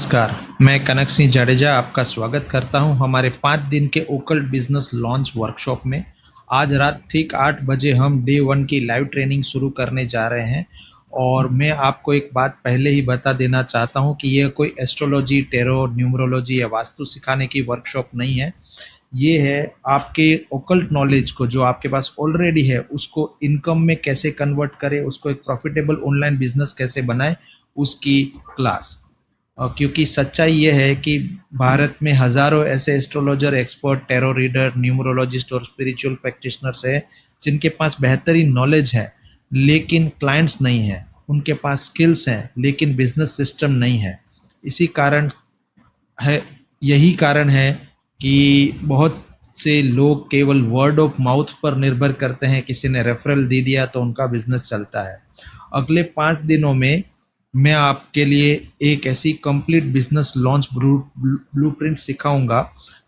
नमस्कार, मैं कनक सिंह जडेजा आपका स्वागत करता हूं हमारे 5 दिन के ओकल्ट बिजनेस लॉन्च वर्कशॉप में। आज रात ठीक 8 बजे हम डे 1 की लाइव ट्रेनिंग शुरू करने जा रहे हैं और मैं आपको एक बात पहले ही बता देना चाहता हूं कि यह कोई एस्ट्रोलॉजी, टैरो, न्यूमरोलॉजी या वास्तु सिखाने की वर्कशॉप नहीं है। ये है आपके ओकल्ट नॉलेज को जो आपके पास ऑलरेडी है उसको इनकम में कैसे कन्वर्ट करें, उसको एक प्रॉफिटेबल ऑनलाइन बिजनेस कैसे बनाएं, उसकी क्लास। क्योंकि सच्चाई ये है कि भारत में हजारों ऐसे astrologer, expert, tarot reader, numerologist और स्पिरिचुअल प्रैक्टिशनर्स हैं जिनके पास बेहतरीन नॉलेज है लेकिन क्लाइंट्स नहीं है। उनके पास स्किल्स हैं लेकिन बिजनेस सिस्टम नहीं है। इसी कारण है यही कारण है कि बहुत से लोग केवल वर्ड ऑफ माउथ पर निर्भर करते हैं। किसी ने रेफरल दे दिया तो उनका बिजनेस चलता है। अगले 5 दिनों में मैं आपके लिए एक ऐसी कंप्लीट बिजनेस लॉन्च ब्लूप्रिंट सिखाऊंगा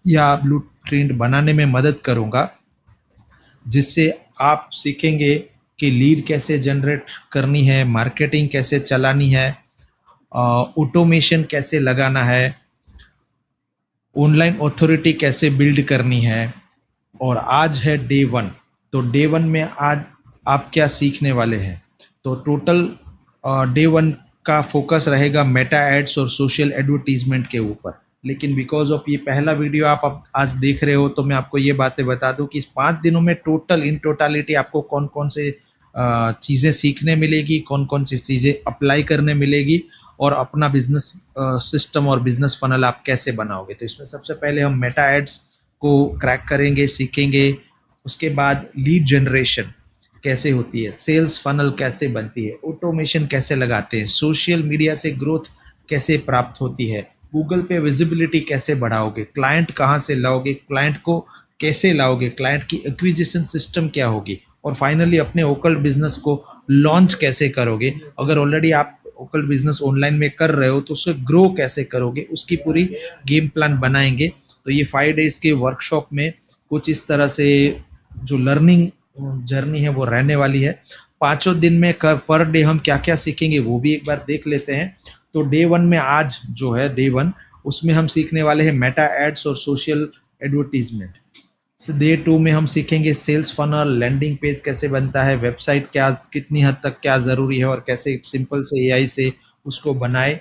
या ब्लूप्रिंट बनाने में मदद करूंगा, जिससे आप सीखेंगे कि लीड कैसे जनरेट करनी है, मार्केटिंग कैसे चलानी है, ऑटोमेशन कैसे लगाना है, ऑनलाइन ऑथोरिटी कैसे बिल्ड करनी है। और आज है डे 1। तो डे 1 में आज आप क्या सीखने वाले हैं? तो टोटल डे 1 का फोकस रहेगा मेटा एड्स और सोशल एडवर्टीजमेंट के ऊपर। लेकिन बिकॉज ऑफ ये पहला वीडियो आप अब आज देख रहे हो तो मैं आपको ये बातें बता दूं कि इस 5 दिनों में इन टोटालिटी आपको कौन कौन से चीज़ें सीखने मिलेगी, कौन कौन सी चीज़ें अप्लाई करने मिलेगी और अपना बिजनेस सिस्टम और बिजनेस फनल आप कैसे बनाओगे। तो इसमें सबसे पहले हम मेटा एड्स को क्रैक करेंगे, सीखेंगे। उसके बाद लीड जनरेशन कैसे होती है, सेल्स फनल कैसे बनती है, ऑटोमेशन कैसे लगाते हैं, सोशल मीडिया से ग्रोथ कैसे प्राप्त होती है, गूगल पे विजिबिलिटी कैसे बढ़ाओगे, क्लाइंट कहाँ से लाओगे, क्लाइंट को कैसे लाओगे, क्लाइंट की एक्विजिशन सिस्टम क्या होगी, और फाइनली अपने ओकल्ट बिजनेस को लॉन्च कैसे करोगे। अगर ऑलरेडी आप ओकल्ट बिजनेस ऑनलाइन में कर रहे हो तो उसे ग्रो कैसे करोगे, उसकी पूरी गेम प्लान बनाएंगे। तो ये 5 डेज के वर्कशॉप में कुछ इस तरह से जो लर्निंग जर्नी है वो रहने वाली है। 5 दिन में पर डे हम क्या क्या सीखेंगे वो भी एक बार देख लेते हैं। तो डे 1 में आज जो है डे 1, उसमें हम सीखने वाले हैं मेटा एड्स और सोशल एडवर्टीजमेंट। डे 2 में हम सीखेंगे सेल्स फनल, लैंडिंग पेज कैसे बनता है, वेबसाइट क्या कितनी हद तक क्या ज़रूरी है और कैसे सिंपल से एआई से उसको बनाए।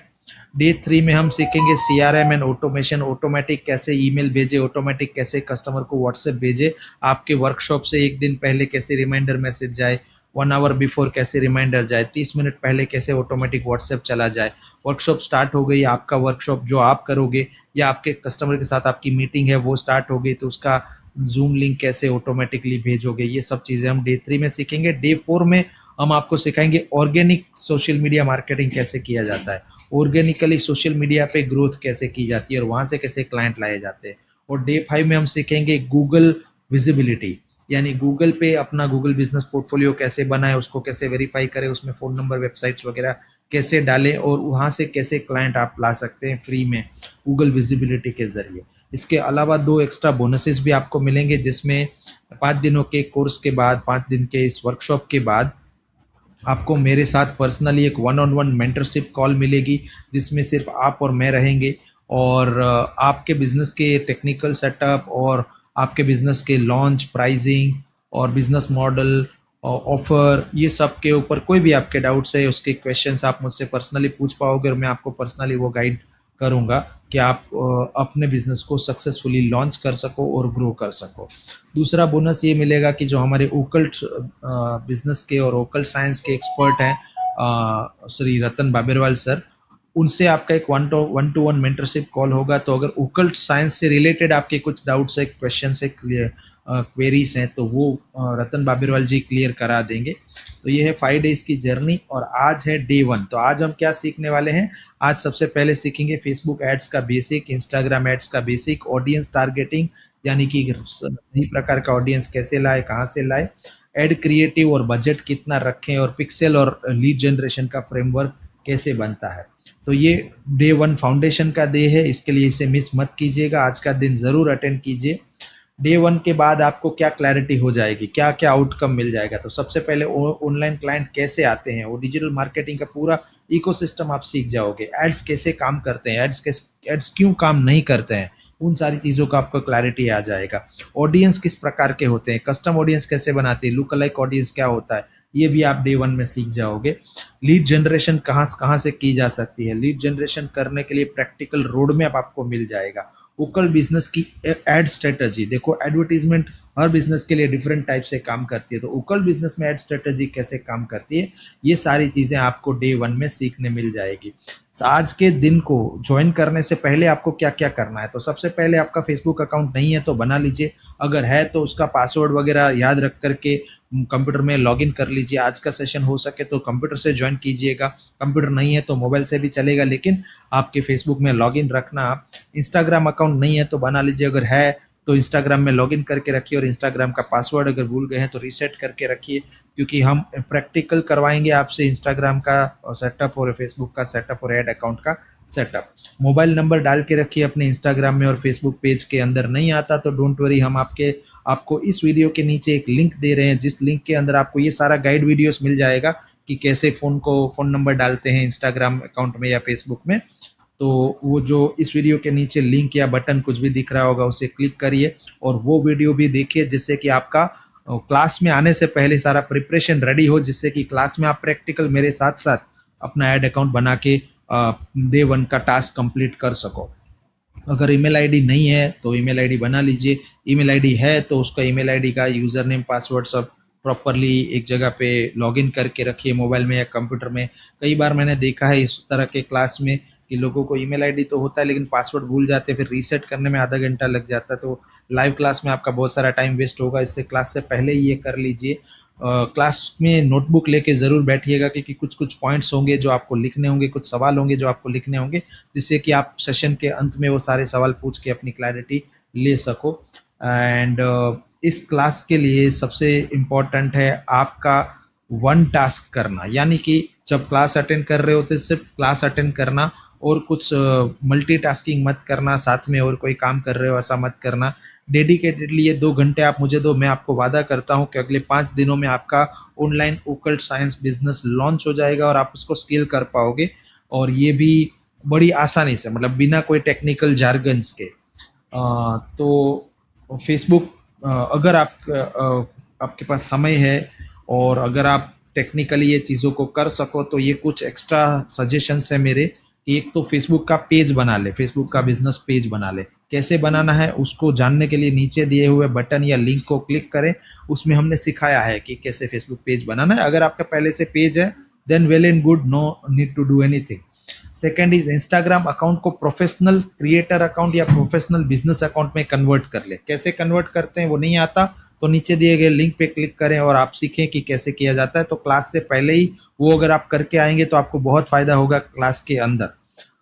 डे 3 में हम सीखेंगे सीआरएम एंड ऑटोमेशन, ऑटोमेटिक कैसे ईमेल भेजे, ऑटोमेटिक कैसे कस्टमर को व्हाट्सएप भेजे, आपके वर्कशॉप से एक दिन पहले कैसे रिमाइंडर मैसेज जाए, 1 आवर बिफोर कैसे रिमाइंडर जाए, 30 मिनट पहले कैसे ऑटोमेटिक व्हाट्सएप चला जाए। वर्कशॉप स्टार्ट हो गई, आपका वर्कशॉप जो आप करोगे या आपके कस्टमर के साथ आपकी मीटिंग है वो स्टार्ट हो गई तो उसका जूम लिंक कैसे ऑटोमेटिकली भेजोगे। ये सब चीज़ें हम डे 3 में सीखेंगे। डे 4 में हम आपको सिखाएंगे ऑर्गेनिक सोशल मीडिया मार्केटिंग कैसे किया जाता है, ऑर्गेनिकली सोशल मीडिया पे ग्रोथ कैसे की जाती है और वहाँ से कैसे क्लाइंट लाए जाते हैं। और डे 5 में हम सीखेंगे गूगल विजिबिलिटी, यानी गूगल पे अपना गूगल बिजनेस पोर्टफोलियो कैसे बनाए, उसको कैसे वेरीफाई करें, उसमें फ़ोन नंबर, वेबसाइट्स वगैरह कैसे डालें और वहाँ से कैसे क्लाइंट आप ला सकते हैं फ्री में गूगल विजिबिलिटी के ज़रिए। इसके अलावा 2 एक्स्ट्रा बोनसेस भी आपको मिलेंगे, जिसमें 5 दिनों के कोर्स के बाद, 5 दिन के इस वर्कशॉप के बाद आपको मेरे साथ पर्सनली एक 1-on-1 मेंटरशिप कॉल मिलेगी, जिसमें सिर्फ आप और मैं रहेंगे और आपके बिजनेस के टेक्निकल सेटअप और आपके बिजनेस के लॉन्च, प्राइसिंग और बिजनेस मॉडल, ऑफर, ये सब के ऊपर कोई भी आपके डाउट्स है उसके क्वेश्चंस आप मुझसे पर्सनली पूछ पाओगे और मैं आपको पर्सनली वो गाइड करूंगा कि आप अपने बिजनेस को सक्सेसफुली लॉन्च कर सको और ग्रो कर सको। दूसरा बोनस ये मिलेगा कि जो हमारे ओकल्ट बिजनेस के और ओकल्ट साइंस के एक्सपर्ट हैं श्री रतन बाबेरवाल सर, उनसे आपका एक 1-to-1 मेंटरशिप कॉल होगा। तो अगर ओकल्ट साइंस से रिलेटेड आपके कुछ डाउट्स है, क्वेश्चन है, क्वेरीज हैं तो वो रतन बाबेरवाल जी क्लियर करा देंगे। तो ये है 5 डेज की जर्नी और आज है डे 1। तो आज हम क्या सीखने वाले हैं? आज सबसे पहले सीखेंगे फेसबुक एड्स का बेसिक, इंस्टाग्राम एड्स का बेसिक, ऑडियंस टारगेटिंग यानी कि सही प्रकार का ऑडियंस कैसे लाए, कहाँ से लाए, एड क्रिएटिव और बजट कितना रखें, और पिक्सेल और लीड जनरेशन का फ्रेमवर्क कैसे बनता है। तो ये डे 1 फाउंडेशन का डे है, इसके लिए इसे मिस मत कीजिएगा। आज का दिन ज़रूर अटेंड कीजिए। डे वन के बाद आपको क्या क्लैरिटी हो जाएगी, क्या क्या आउटकम मिल जाएगा। तो सबसे पहले ऑनलाइन क्लाइंट कैसे आते हैं, वो डिजिटल मार्केटिंग का पूरा इकोसिस्टम आप सीख जाओगे। एड्स कैसे काम करते हैं, एड्स क्यों काम नहीं करते हैं, उन सारी चीज़ों का आपको क्लैरिटी आ जाएगा। ऑडियंस किस प्रकार के होते हैं, कस्टम ऑडियंस कैसे बनाते हैं, लुक अलाइक ऑडियंस क्या होता है, ये भी आप डे वन में सीख जाओगे। लीड जनरेशन कहाँ से की जा सकती है, लीड जनरेशन करने के लिए प्रैक्टिकल रोड मैप आपको मिल जाएगा। लोकल बिजनेस की एड स्ट्रेटजी, देखो एडवर्टीजमेंट हर बिजनेस के लिए डिफरेंट टाइप से काम करती है, तो लोकल बिजनेस में एड स्ट्रेटजी कैसे काम करती है, ये सारी चीज़ें आपको डे वन में सीखने मिल जाएगी। आज के दिन को ज्वाइन करने से पहले आपको क्या क्या करना है, तो सबसे पहले आपका फेसबुक अकाउंट नहीं है तो बना लीजिए, अगर है तो उसका पासवर्ड वगैरह याद रख करके कंप्यूटर में लॉगिन कर लीजिए। आज का सेशन हो सके तो कंप्यूटर से ज्वाइन कीजिएगा, कंप्यूटर नहीं है तो मोबाइल से भी चलेगा, लेकिन आपके फेसबुक में लॉगिन रखना। आप इंस्टाग्राम अकाउंट नहीं है तो बना लीजिए, अगर है तो इंस्टाग्राम में लॉगिन करके रखिए, और इंस्टाग्राम का पासवर्ड अगर भूल गए हैं तो रीसेट करके रखिए, क्योंकि हम प्रैक्टिकल करवाएंगे आपसे इंस्टाग्राम का सेटअप और फेसबुक का सेटअप और ऐड अकाउंट का सेटअप। मोबाइल नंबर डाल के रखिए अपने इंस्टाग्राम में और फेसबुक पेज के अंदर, नहीं आता तो डोंट वरी, हम आपको इस वीडियो के नीचे एक लिंक दे रहे हैं, जिस लिंक के अंदर आपको ये सारा गाइड वीडियोस मिल जाएगा कि कैसे फ़ोन नंबर डालते हैं इंस्टाग्राम अकाउंट में या फेसबुक में। तो वो जो इस वीडियो के नीचे लिंक या बटन कुछ भी दिख रहा होगा उसे क्लिक करिए और वो वीडियो भी देखिए, जिससे कि आपका क्लास में आने से पहले सारा प्रिपरेशन रेडी हो, जिससे कि क्लास में आप प्रैक्टिकल मेरे साथ साथ अपना ऐड अकाउंट बना के डे वन का टास्क कंप्लीट कर सको। अगर ईमेल आईडी नहीं है तो ईमेल आईडी बना लीजिए, ईमेल आईडी है तो उसका ईमेल आईडी का यूज़र नेम पासवर्ड सब प्रॉपरली एक जगह पे लॉगिन करके रखिए मोबाइल में या कंप्यूटर में। कई बार मैंने देखा है इस तरह के क्लास में कि लोगों को ईमेल आईडी तो होता है लेकिन पासवर्ड भूल जाते हैं, फिर रीसेट करने में आधा घंटा लग जाता है, तो लाइव क्लास में आपका बहुत सारा टाइम वेस्ट होगा। इससे क्लास से पहले ही ये कर लीजिए। क्लास में नोटबुक लेके ज़रूर बैठिएगा, क्योंकि कुछ कुछ पॉइंट्स होंगे जो आपको लिखने होंगे, कुछ सवाल होंगे जो आपको लिखने होंगे, जिससे कि आप सेशन के अंत में वो सारे सवाल पूछ के अपनी क्लैरिटी ले सको। एंड इस क्लास के लिए सबसे इम्पॉर्टेंट है आपका वन टास्क करना, यानी कि जब क्लास अटेंड कर रहे होते सिर्फ क्लास अटेंड करना और कुछ मल्टीटास्किंग मत करना, साथ में और कोई काम कर रहे हो ऐसा मत करना। डेडिकेटेडली ये 2 घंटे आप मुझे दो, मैं आपको वादा करता हूँ कि अगले 5 दिनों में आपका online occult science business launch हो जाएगा और आप उसको स्केल कर पाओगे, और ये भी बड़ी आसानी से, मतलब बिना कोई टेक्निकल जार्गन्स के। तो फेसबुक अगर आपके पास समय है और अगर आप टेक्निकली ये चीज़ों को कर सको तो ये कुछ एक्स्ट्रा सजेशंस है मेरे। एक तो फेसबुक का पेज बना ले, फेसबुक का बिजनेस पेज बना ले। कैसे बनाना है उसको जानने के लिए नीचे दिए हुए बटन या लिंक को क्लिक करें, उसमें हमने सिखाया है कि कैसे फेसबुक पेज बनाना है। अगर आपका पहले से पेज है then well and good, no need to do anything. Second is Instagram account को प्रोफेशनल क्रिएटर अकाउंट या प्रोफेशनल बिजनेस अकाउंट में कन्वर्ट कर ले। कैसे कन्वर्ट करते हैं वो नहीं आता तो नीचे दिए गए लिंक पे क्लिक करें और आप सीखें कि कैसे किया जाता है। तो क्लास से पहले ही वो अगर आप करके आएंगे तो आपको बहुत फायदा होगा क्लास के अंदर।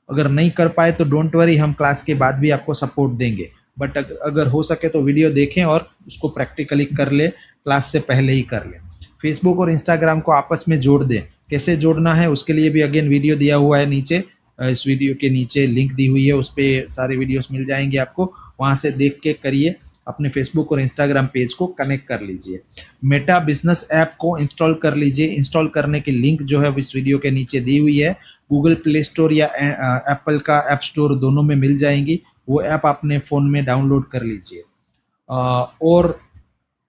अगर नहीं कर पाए तो डोंट वरी, हम क्लास के बाद भी आपको सपोर्ट देंगे, बट अगर हो सके तो वीडियो देखें और उसको प्रैक्टिकली कर ले, क्लास से पहले ही कर ले। फेसबुक और इंस्टाग्राम को आपस में जोड़ दें। कैसे जोड़ना है उसके लिए भी अगेन वीडियो दिया हुआ है नीचे, इस वीडियो के नीचे लिंक दी हुई है, उस पर सारे वीडियोस मिल जाएंगे आपको, वहाँ से देख के करिए। अपने फेसबुक और इंस्टाग्राम पेज को कनेक्ट कर लीजिए। मेटा बिजनेस ऐप को इंस्टॉल कर लीजिए। इंस्टॉल करने की लिंक जो है इस वीडियो के नीचे दी हुई है, गूगल प्ले स्टोर या एप्पल का ऐप स्टोर दोनों में मिल जाएंगी। वो ऐप अपने फ़ोन में डाउनलोड कर लीजिए और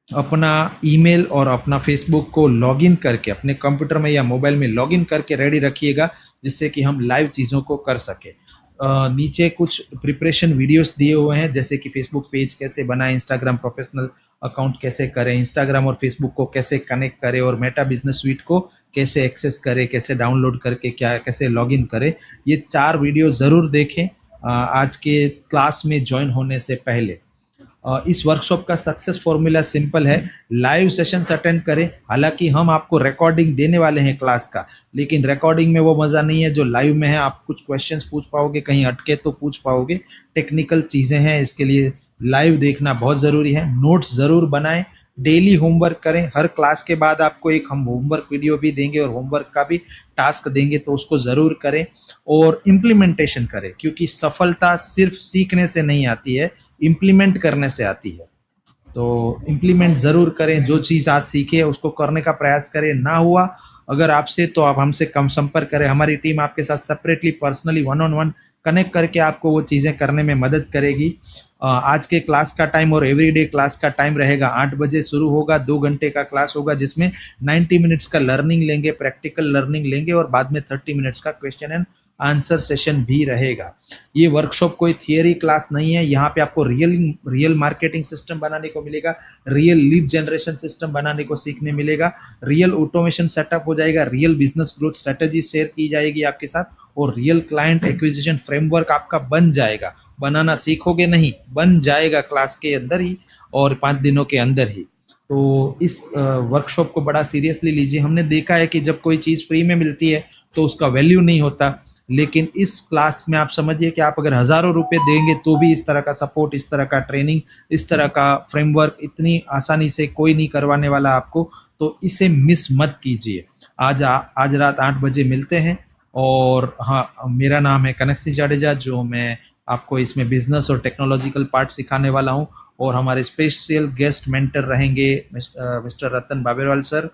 अपना ईमेल और अपना फेसबुक को लॉगिन करके अपने कंप्यूटर में या मोबाइल में लॉगिन करके रेडी रखिएगा, जिससे कि हम लाइव चीज़ों को कर सके। नीचे कुछ प्रिपरेशन वीडियोस दिए हुए हैं, जैसे कि फेसबुक पेज कैसे बनाएं, इंस्टाग्राम प्रोफेशनल अकाउंट कैसे करें, इंस्टाग्राम और फेसबुक को कैसे कनेक्ट करें, और मेटा बिजनेस स्वीट को कैसे एक्सेस करें, कैसे डाउनलोड करके कैसे लॉगिन करें। ये 4 वीडियो ज़रूर देखें आज के क्लास में ज्वाइन होने से पहले। इस वर्कशॉप का सक्सेस फॉर्मूला सिंपल है, लाइव सेशंस अटेंड करें। हालांकि हम आपको रिकॉर्डिंग देने वाले हैं क्लास का, लेकिन रिकॉर्डिंग में वो मज़ा नहीं है जो लाइव में है। आप कुछ क्वेश्चंस पूछ पाओगे, कहीं अटके तो पूछ पाओगे, टेक्निकल चीज़ें हैं, इसके लिए लाइव देखना बहुत ज़रूरी है। नोट्स ज़रूर बनाएं, डेली होमवर्क करें। हर क्लास के बाद आपको एक हम होमवर्क वीडियो भी देंगे और होमवर्क का भी टास्क देंगे, तो उसको ज़रूर करें और इम्प्लीमेंटेशन करें, क्योंकि सफलता सिर्फ सीखने से नहीं आती है, इम्प्लीमेंट करने से आती है। तो इम्प्लीमेंट ज़रूर करें, जो चीज़ आज सीखे उसको करने का प्रयास करें। ना हुआ अगर आपसे, तो आप हमसे कम संपर्क करें, हमारी टीम आपके साथ separately personally one on one connect करके आपको वो चीज़ें करने में मदद करेगी। आज के क्लास का टाइम और एवरीडे क्लास का टाइम रहेगा 8 बजे शुरू होगा, 2 घंटे का क्लास होगा जिसमें 90 मिनट्स का लर्निंग लेंगे, प्रैक्टिकल लर्निंग लेंगे और बाद में 30 मिनट्स का क्वेश्चन एंड आंसर सेशन भी रहेगा। ये वर्कशॉप कोई थियरी क्लास नहीं है, यहाँ पे आपको रियल रियल मार्केटिंग सिस्टम बनाने को मिलेगा, रियल लीड जनरेशन सिस्टम बनाने को सीखने मिलेगा, रियल ऑटोमेशन सेटअप हो जाएगा, real business growth strategy share की जाएगी आपके साथ और रियल क्लाइंट एक्विजिशन फ्रेमवर्क आपका बन जाएगा। बनाना सीखोगे नहीं, बन जाएगा क्लास के अंदर ही और 5 दिनों के अंदर ही। तो इस वर्कशॉप को बड़ा सीरियसली लीजिए। हमने देखा है कि जब कोई चीज़ फ्री में मिलती है तो उसका वैल्यू नहीं होता, लेकिन इस क्लास में आप समझिए कि आप अगर हज़ारों रुपए देंगे तो भी इस तरह का सपोर्ट, इस तरह का ट्रेनिंग, इस तरह का फ्रेमवर्क इतनी आसानी से कोई नहीं करवाने वाला आपको। तो इसे मिस मत कीजिए। आज रात 8 बजे मिलते हैं। और हाँ, मेरा नाम है कनक सिंह जाडेजा, जो मैं आपको इसमें बिजनेस और टेक्नोलॉजिकल पार्ट सिखाने वाला हूँ। और हमारे स्पेशल गेस्ट मेंटर रहेंगे मिस्टर रतन बाबेरवाल सर,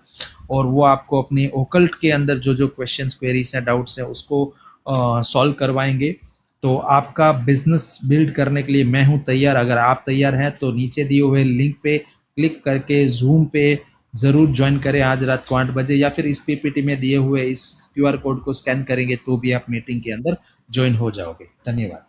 और वो आपको अपनी ओकल्ट के अंदर जो जो क्वेश्चंस, क्वेरीज हैं, डाउट्स हैं उसको सॉल्व करवाएंगे। तो आपका बिजनेस बिल्ड करने के लिए मैं हूं तैयार। अगर आप तैयार हैं तो नीचे दिए हुए लिंक पे क्लिक करके जूम पे ज़रूर ज्वाइन करें आज रात को 8 बजे, या फिर इस पीपीटी में दिए हुए इस क्यूआर कोड को स्कैन करेंगे तो भी आप मीटिंग के अंदर ज्वाइन हो जाओगे। धन्यवाद।